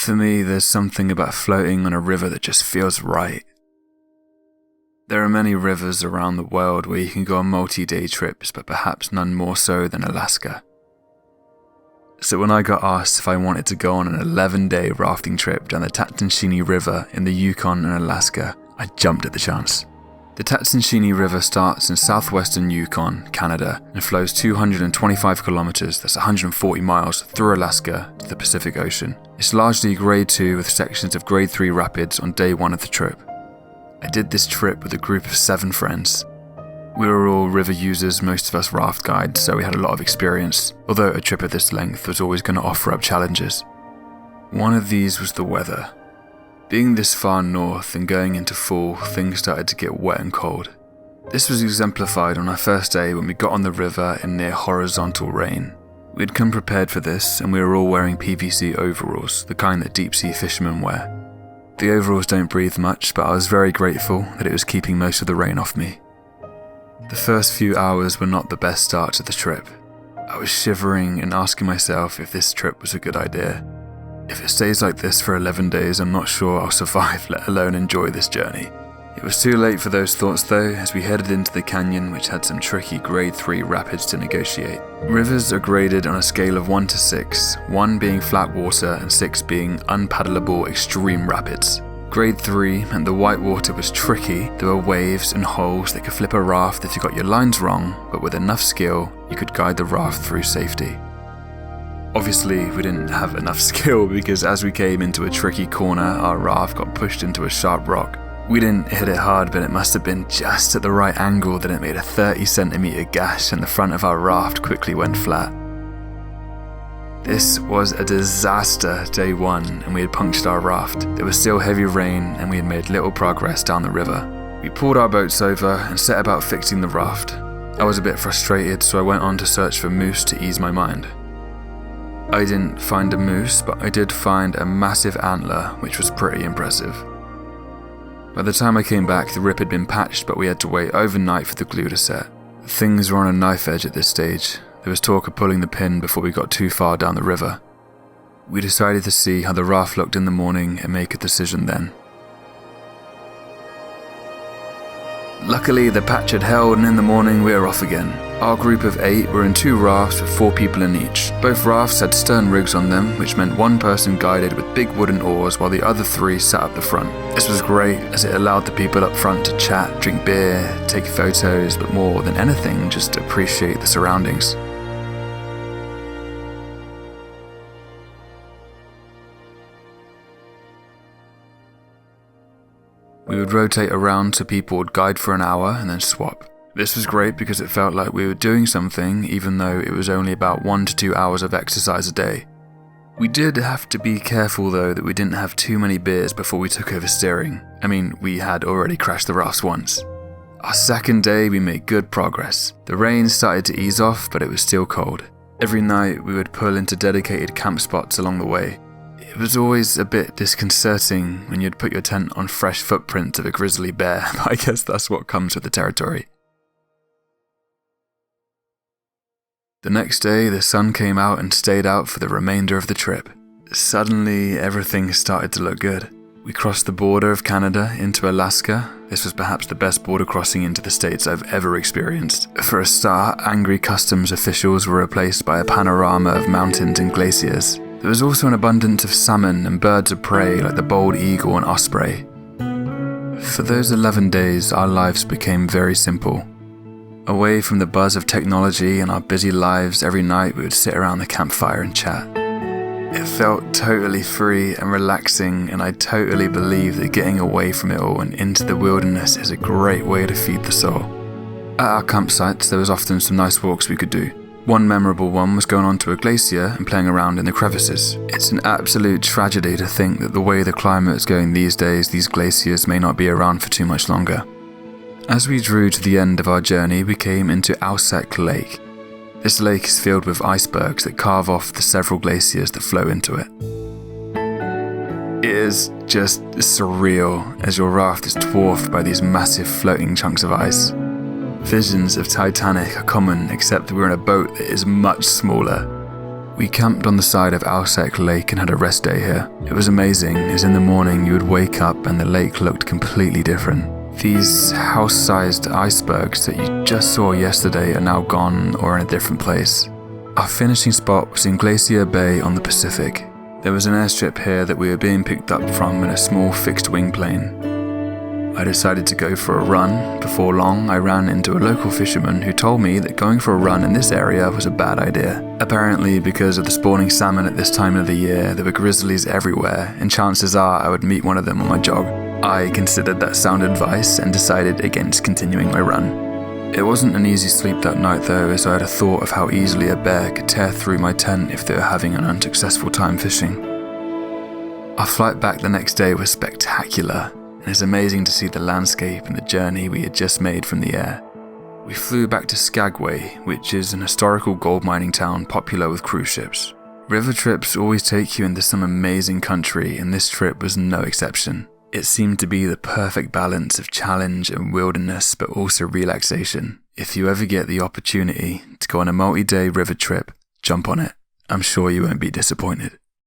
For me, there's something about floating on a river that just feels right. There are many rivers around the world where you can go on multi-day trips, but perhaps none more so than Alaska. So when I got asked if I wanted to go on an 11-day rafting trip down the Tatshenshini River in the Yukon and Alaska, I jumped at the chance. The Tatshenshini River starts in southwestern Yukon, Canada, and flows 225 kilometers, that's 140 miles, through Alaska to the Pacific Ocean. It's largely grade 2 with sections of grade 3 rapids on day 1 of the trip. I did this trip with a group of 7 friends. We were all river users, most of us raft guides, so we had a lot of experience, although a trip of this length was always going to offer up challenges. One of these was the weather. Being this far north and going into fall, things started to get wet and cold. This was exemplified on our first day when we got on the river in near horizontal rain. We had come prepared for this, and we were all wearing PVC overalls, the kind that deep-sea fishermen wear. The overalls don't breathe much, but I was very grateful that it was keeping most of the rain off me. The first few hours were not the best start to the trip. I was shivering and asking myself if this trip was a good idea. If it stays like this for 11 days, I'm not sure I'll survive, let alone enjoy this journey. It was too late for those thoughts though, as we headed into the canyon, which had some tricky grade 3 rapids to negotiate. Rivers are graded on a scale of 1 to 6, 1 being flat water and 6 being unpaddleable extreme rapids. Grade 3 meant the white water was tricky. There were waves and holes that could flip a raft if you got your lines wrong, but with enough skill, you could guide the raft through safety. Obviously, we didn't have enough skill because as we came into a tricky corner, our raft got pushed into a sharp rock. We didn't hit it hard, but it must have been just at the right angle that it made a 30-centimeter gash and the front of our raft quickly went flat. This was a disaster day 1 and we had punctured our raft. There was still heavy rain and we had made little progress down the river. We pulled our boats over and set about fixing the raft. I was a bit frustrated, so I went on to search for moose to ease my mind. I didn't find a moose, but I did find a massive antler, which was pretty impressive. By the time I came back, the rip had been patched, but we had to wait overnight for the glue to set. Things were on a knife edge at this stage. There was talk of pulling the pin before we got too far down the river. We decided to see how the raft looked in the morning and make a decision then. Luckily, the patch had held, and in the morning we were off again. Our group of 8 were in 2 rafts with 4 people in each. Both rafts had stern rigs on them, which meant one person guided with big wooden oars while the other 3 sat up the front. This was great as it allowed the people up front to chat, drink beer, take photos, but more than anything, just appreciate the surroundings. We would rotate around so people would guide for an hour and then swap. This was great because it felt like we were doing something even though it was only about 1 to 2 hours of exercise a day. We did have to be careful though that we didn't have too many beers before we took over steering. I mean, we had already crashed the rafts once. Our second day we made good progress. The rain started to ease off, but it was still cold. Every night we would pull into dedicated camp spots along the way. It was always a bit disconcerting when you'd put your tent on fresh footprints of a grizzly bear, but I guess that's what comes with the territory. The next day, the sun came out and stayed out for the remainder of the trip. Suddenly, everything started to look good. We crossed the border of Canada into Alaska. This was perhaps the best border crossing into the States I've ever experienced. For a start, angry customs officials were replaced by a panorama of mountains and glaciers. There was also an abundance of salmon and birds of prey like the bald eagle and osprey. For those 11 days, our lives became very simple. Away from the buzz of technology and our busy lives, every night we would sit around the campfire and chat. It felt totally free and relaxing, and I totally believe that getting away from it all and into the wilderness is a great way to feed the soul. At our campsites, there was often some nice walks we could do. One memorable one was going onto a glacier and playing around in the crevices. It's an absolute tragedy to think that the way the climate is going these days, these glaciers may not be around for too much longer. As we drew to the end of our journey, we came into Inject Lake. This lake is filled with icebergs that carve off the several glaciers that flow into it. It is just surreal as your raft is dwarfed by these massive floating chunks of ice. Visions of Titanic are common, except that we're in a boat that is much smaller. We camped on the side of Alsek Lake and had a rest day here. It was amazing, as in the morning you would wake up and the lake looked completely different. These house-sized icebergs that you just saw yesterday are now gone or in a different place. Our finishing spot was in Glacier Bay on the Pacific. There was an airstrip here that we were being picked up from in a small fixed-wing plane. I decided to go for a run. Before long, I ran into a local fisherman who told me that going for a run in this area was a bad idea. Apparently, because of the spawning salmon at this time of the year, there were grizzlies everywhere, and chances are I would meet one of them on my jog. I considered that sound advice and decided against continuing my run. It wasn't an easy sleep that night though, as I had a thought of how easily a bear could tear through my tent if they were having an unsuccessful time fishing. Our flight back the next day was spectacular. It's amazing to see the landscape and the journey we had just made from the air. We flew back to Skagway, which is an historical gold mining town popular with cruise ships. River trips always take you into some amazing country, and this trip was no exception. It seemed to be the perfect balance of challenge and wilderness, but also relaxation. If you ever get the opportunity to go on a multi-day river trip, jump on it. I'm sure you won't be disappointed.